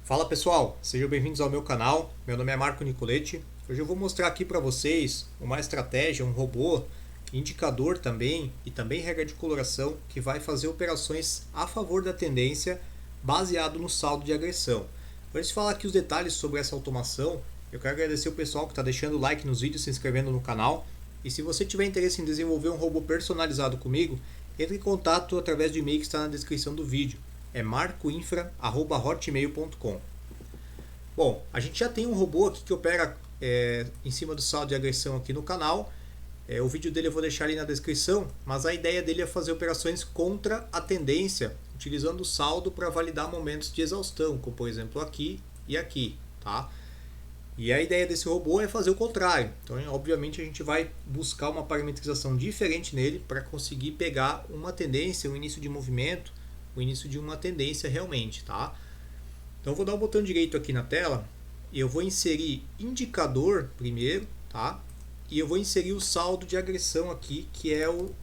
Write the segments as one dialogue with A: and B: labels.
A: Fala pessoal, sejam bem-vindos ao meu canal. Meu nome é Marco Nicoletti. Hoje eu vou mostrar aqui para vocês uma estratégia, um robô, indicador também e também regra de coloração que vai fazer operações a favor da tendência baseado no saldo de agressão. Antes de falar aqui os detalhes sobre essa automação, eu quero agradecer o pessoal que está deixando o like nos vídeos, se inscrevendo no canal. E se você tiver interesse em desenvolver um robô personalizado comigo, entre em contato através do e-mail que está na descrição do vídeo. É marcoinfra@hotmail.com. Bom, a gente já tem um robô aqui que opera em cima do saldo de agressão aqui no canal. O vídeo dele eu vou deixar ali na descrição, mas a ideia dele é fazer operações contra a tendência, utilizando o saldo para validar momentos de exaustão, como por exemplo aqui e aqui, tá? E a ideia desse robô é fazer o contrário. Então, obviamente, a gente vai buscar uma parametrização diferente nele para conseguir pegar uma tendência, um início de movimento, o início de uma tendência realmente, tá? Então, eu vou dar o botão direito aqui na tela e eu vou inserir indicador primeiro, tá? E eu vou inserir o saldo de agressão aqui, que é o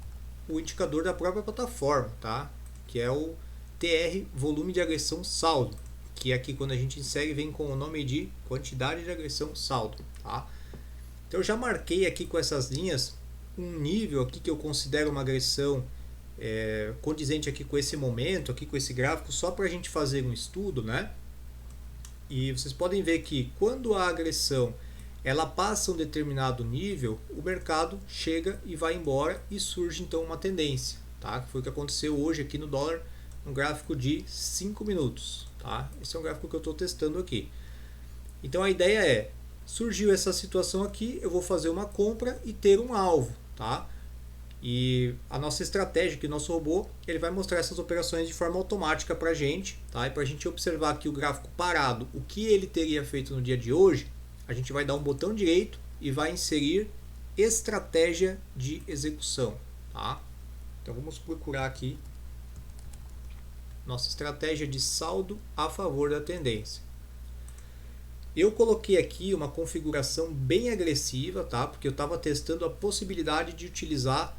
A: indicador da própria plataforma, tá? Que é o TR, volume de agressão saldo, que aqui quando a gente insere vem com o nome de quantidade de agressão saldo, tá? Então eu já marquei aqui com essas linhas um nível aqui que eu considero uma agressão condizente aqui com esse momento, aqui com esse gráfico, só para a gente fazer um estudo, né? E vocês podem ver que quando a agressão ela passa um determinado nível, o mercado chega e vai embora e surge então uma tendência, tá? Que foi o que aconteceu hoje aqui no dólar, um gráfico de 5 minutos, tá? Esse é um gráfico que eu estou testando aqui. Então a ideia é, surgiu essa situação aqui, eu vou fazer uma compra e ter um alvo, tá? E a nossa estratégia, que o nosso robô, ele vai mostrar essas operações de forma automática para a gente, tá? E para a gente observar aqui o gráfico parado, o que ele teria feito no dia de hoje, a gente vai dar um botão direito e vai inserir estratégia de execução, tá? Então vamos procurar aqui nossa estratégia de saldo a favor da tendência. Eu coloquei aqui uma configuração bem agressiva, tá? Porque eu estava testando a possibilidade de utilizar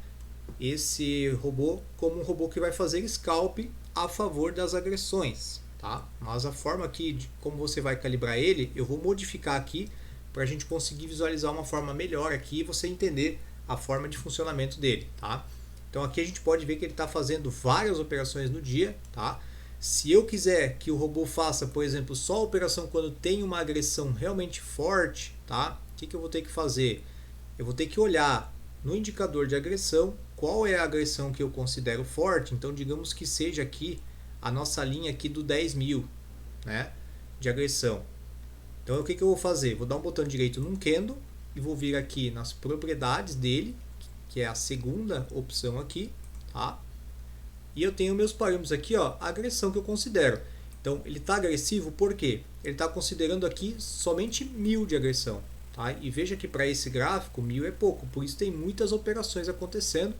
A: esse robô como um robô que vai fazer scalp a favor das agressões, tá? Mas a forma aqui de como você vai calibrar ele, eu vou modificar aqui para a gente conseguir visualizar uma forma melhor aqui e você entender a forma de funcionamento dele, tá? Então aqui a gente pode ver que ele está fazendo várias operações no dia, tá? Se eu quiser que o robô faça, por exemplo, só a operação quando tem uma agressão realmente forte, tá? O que eu vou ter que fazer? Eu vou ter que olhar no indicador de agressão qual é a agressão que eu considero forte. Então digamos que seja aqui a nossa linha aqui do 10.000, né, de agressão. Então o que eu vou fazer? Vou dar um botão direito num candle e vou vir aqui nas propriedades dele, que é a segunda opção aqui, tá? E eu tenho meus parâmetros aqui, ó, a agressão que eu considero. Então ele está agressivo por quê? Ele está considerando aqui somente 1.000 de agressão, tá? E veja que para esse gráfico 1.000 é pouco, por isso tem muitas operações acontecendo.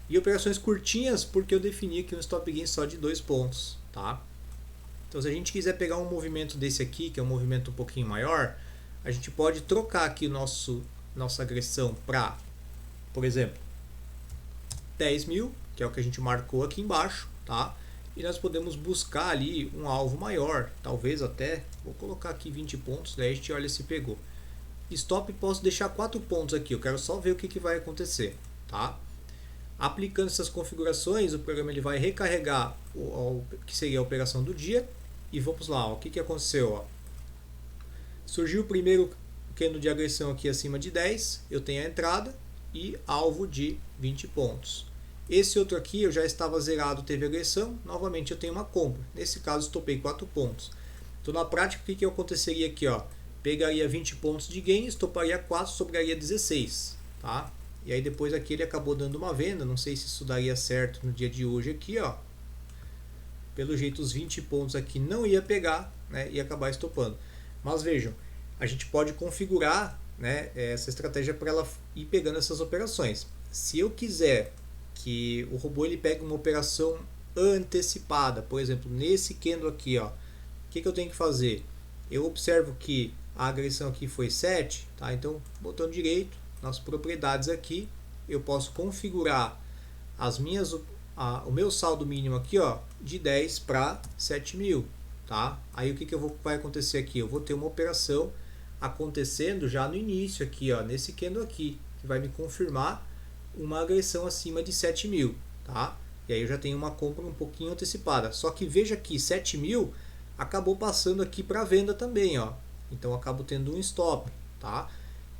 A: E operações curtinhas porque eu defini aqui um stop gain só de 2 pontos, tá? Então se a gente quiser pegar um movimento desse aqui, que é um movimento um pouquinho maior, a gente pode trocar aqui nossa agressão para, por exemplo, 10.000, que é o que a gente marcou aqui embaixo, tá? E nós podemos buscar ali um alvo maior, talvez até, vou colocar aqui 20 pontos, daí a gente olha se pegou. Stop posso deixar 4 pontos aqui, eu quero só ver o que vai acontecer, tá? Aplicando essas configurações, o programa ele vai recarregar o que seria a operação do dia. E vamos lá, ó, o que aconteceu? Ó? Surgiu o primeiro candle de agressão aqui acima de 10, eu tenho a entrada e alvo de 20 pontos. Esse outro aqui eu já estava zerado, teve agressão, novamente eu tenho uma compra. Nesse caso estopei 4 pontos. Então na prática o que aconteceria aqui? Ó? Pegaria 20 pontos de gain, estoparia 4, sobraria 16. Tá? E aí depois aqui ele acabou dando uma venda, não sei se isso daria certo no dia de hoje aqui, ó. Pelo jeito os 20 pontos aqui não ia pegar, né, e acabar estopando. Mas vejam, a gente pode configurar, né, essa estratégia para ela ir pegando essas operações. Se eu quiser que o robô ele pegue uma operação antecipada, por exemplo, nesse candle aqui, ó, o que eu tenho que fazer? Eu observo que a agressão aqui foi 7, tá? Então, botão direito, nas propriedades aqui, eu posso configurar o meu saldo mínimo aqui, ó, de 10 para 7.000, tá? Aí o que vai acontecer aqui? Eu vou ter uma operação acontecendo já no início aqui, ó, nesse candle aqui, que vai me confirmar uma agressão acima de 7.000, tá? E aí eu já tenho uma compra um pouquinho antecipada. Só que veja aqui, 7.000 acabou passando aqui para venda também, ó. Então eu acabo tendo um stop, tá?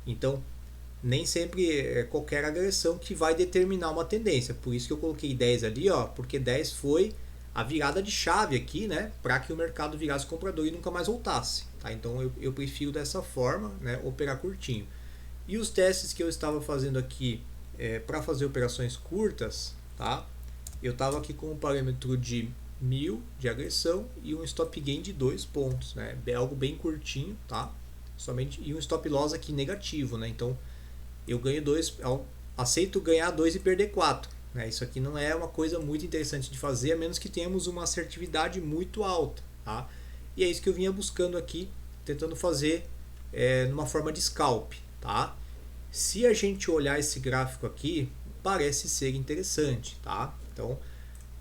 A: Então nem sempre é qualquer agressão que vai determinar uma tendência. Por isso que eu coloquei 10 ali, ó, porque 10 foi a virada de chave aqui, né, para que o mercado virasse comprador e nunca mais voltasse, tá? Então eu prefiro dessa forma, né, operar curtinho. E os testes que eu estava fazendo aqui para fazer operações curtas, tá? Eu estava aqui com um parâmetro de 1.000 de agressão e um stop gain de 2 pontos, né? Algo bem curtinho, tá? Somente, e um stop loss aqui negativo, né? Então eu ganho 2, aceito ganhar 2 e perder 4, né? Isso aqui não é uma coisa muito interessante de fazer, a menos que tenhamos uma assertividade muito alta, tá? E é isso que eu vinha buscando aqui, tentando fazer numa forma de scalp, tá? Se a gente olhar esse gráfico aqui, parece ser interessante, tá? Então,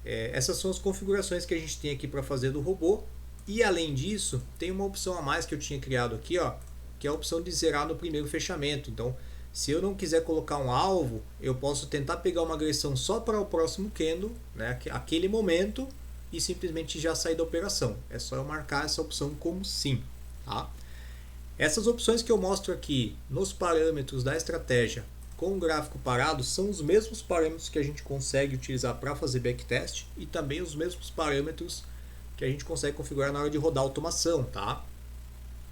A: essas são as configurações que a gente tem aqui para fazer do robô. E além disso, tem uma opção a mais que eu tinha criado aqui, ó, que é a opção de zerar no primeiro fechamento. Então, se eu não quiser colocar um alvo, eu posso tentar pegar uma agressão só para o próximo candle, né, aquele momento, e simplesmente já sair da operação. É só eu marcar essa opção como sim, tá? Essas opções que eu mostro aqui nos parâmetros da estratégia com o gráfico parado são os mesmos parâmetros que a gente consegue utilizar para fazer backtest e também os mesmos parâmetros que a gente consegue configurar na hora de rodar automação, tá?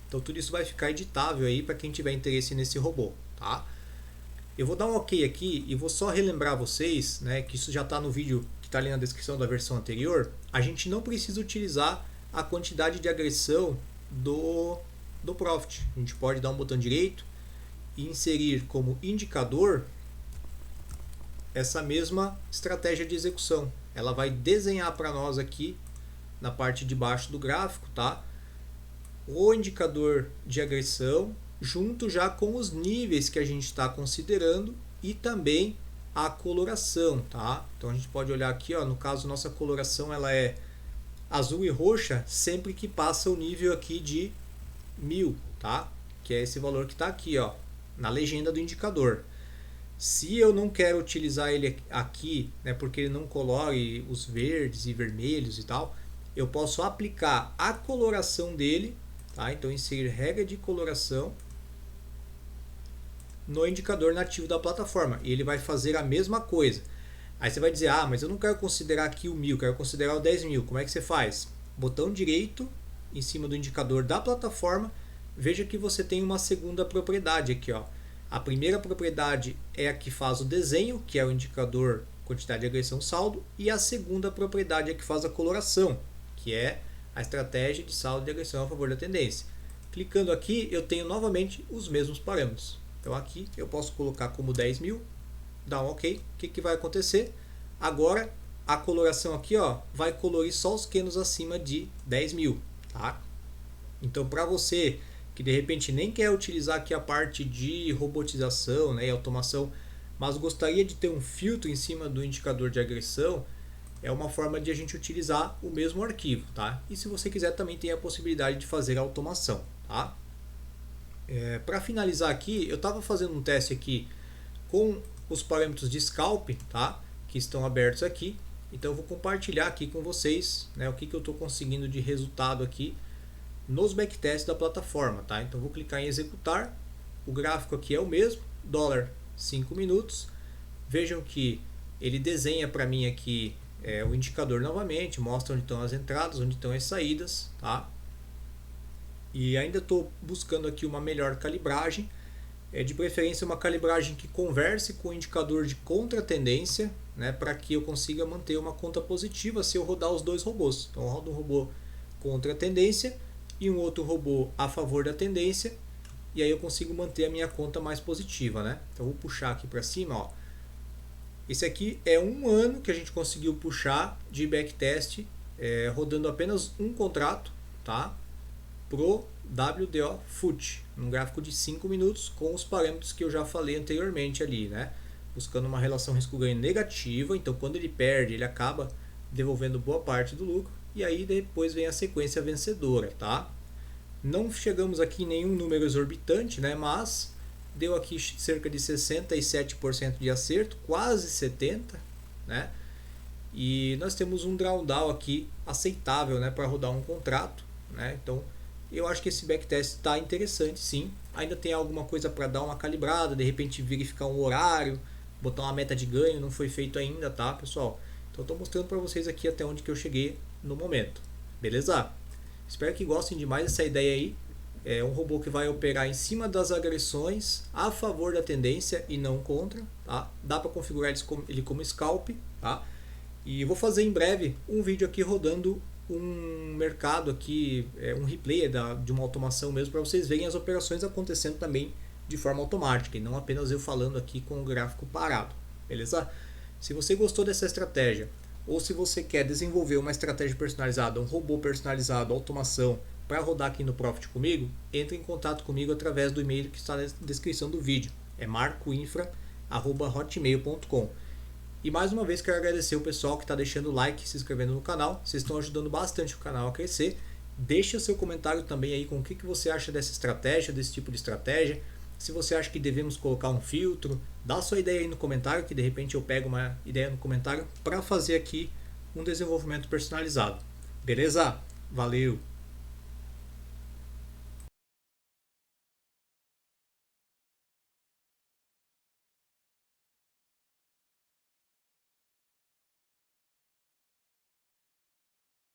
A: Então tudo isso vai ficar editável aí para quem tiver interesse nesse robô, tá? Eu vou dar um ok aqui e vou só relembrar vocês, né, que isso já está no vídeo que está ali na descrição da versão anterior. A gente não precisa utilizar a quantidade de agressão do Profit. A gente pode dar um botão direito e inserir como indicador essa mesma estratégia de execução. Ela vai desenhar para nós aqui na parte de baixo do gráfico, tá? O indicador de agressão junto já com os níveis que a gente está considerando e também a coloração, tá? Então a gente pode olhar aqui, ó, no caso nossa coloração ela é azul e roxa sempre que passa o nível aqui de 1.000, tá? Que é esse valor que está aqui, ó, na legenda do indicador. Se eu não quero utilizar ele aqui, né, porque ele não colore os verdes e vermelhos e tal, eu posso aplicar a coloração dele, tá? Então inserir regra de coloração no indicador nativo da plataforma e ele vai fazer a mesma coisa. Aí você vai dizer, ah, mas eu não quero considerar aqui o 1.000, quero considerar o 10.000. Como é que você faz? Botão direito em cima do indicador da plataforma, veja que você tem uma segunda propriedade aqui, ó. A primeira propriedade é a que faz o desenho, que é o indicador quantidade de agressão saldo, e a segunda propriedade é a que faz a coloração, que é a estratégia de saldo de agressão a favor da tendência. Clicando aqui, eu tenho novamente os mesmos parâmetros. Então aqui eu posso colocar como 10.000, dar um ok. O que vai acontecer? Agora a coloração aqui, ó, vai colorir só os candles acima de 10.000. Tá? Então para você que de repente nem quer utilizar aqui a parte de robotização, né, e automação, mas gostaria de ter um filtro em cima do indicador de agressão, é uma forma de a gente utilizar o mesmo arquivo, tá? E se você quiser também tem a possibilidade de fazer a automação, tá? Para finalizar aqui, eu estava fazendo um teste aqui com os parâmetros de scalp, tá? Que estão abertos aqui. Então eu vou compartilhar aqui com vocês, né, o que eu estou conseguindo de resultado aqui nos backtests da plataforma, tá? Então vou clicar em executar. O gráfico aqui é o mesmo, dólar 5 minutos. Vejam que ele desenha para mim aqui o indicador novamente, mostra onde estão as entradas, onde estão as saídas, tá? E ainda estou buscando aqui uma melhor calibragem, de preferência uma calibragem que converse com o indicador de contra-tendência, né, para que eu consiga manter uma conta positiva se eu rodar os dois robôs. Então eu rodo um robô contra a tendência e um outro robô a favor da tendência, e aí eu consigo manter a minha conta mais positiva, né? Então eu vou puxar aqui para cima, ó. Esse aqui é um ano que a gente conseguiu puxar de backtest, rodando apenas um contrato, tá? Pro WDO FUT, num gráfico de 5 minutos com os parâmetros que eu já falei anteriormente ali, né? Buscando uma relação risco-ganho negativa, então quando ele perde, ele acaba devolvendo boa parte do lucro. e aí depois vem a sequência vencedora, tá? Não chegamos aqui em nenhum número exorbitante, né? Mas deu aqui cerca de 67% de acerto, quase 70%, né? E nós temos um drawdown aqui aceitável, né, para rodar um contrato, né? Então eu acho que esse backtest está interessante, sim. Ainda tem alguma coisa para dar uma calibrada, de repente verificar um horário, botar uma meta de ganho, não foi feito ainda, tá, pessoal? Então estou mostrando para vocês aqui até onde que eu cheguei no momento, beleza? Espero que gostem demais dessa ideia aí. É um robô que vai operar em cima das agressões a favor da tendência e não contra, tá? Dá para configurar ele como scalp, tá? E eu vou fazer em breve um vídeo aqui rodando um mercado aqui, um replay de uma automação mesmo, para vocês verem as operações acontecendo também de forma automática e não apenas eu falando aqui com o gráfico parado, beleza? Se você gostou dessa estratégia ou se você quer desenvolver uma estratégia personalizada, um robô personalizado, automação, para rodar aqui no Profit comigo, entre em contato comigo através do e-mail que está na descrição do vídeo. É marcoinfra@hotmail.com. E mais uma vez quero agradecer o pessoal que está deixando o like e se inscrevendo no canal. Vocês estão ajudando bastante o canal a crescer. Deixe o seu comentário também aí com o que você acha dessa estratégia, desse tipo de estratégia. Se você acha que devemos colocar um filtro, dá sua ideia aí no comentário, que de repente eu pego uma ideia no comentário para fazer aqui um desenvolvimento personalizado. Beleza? Valeu!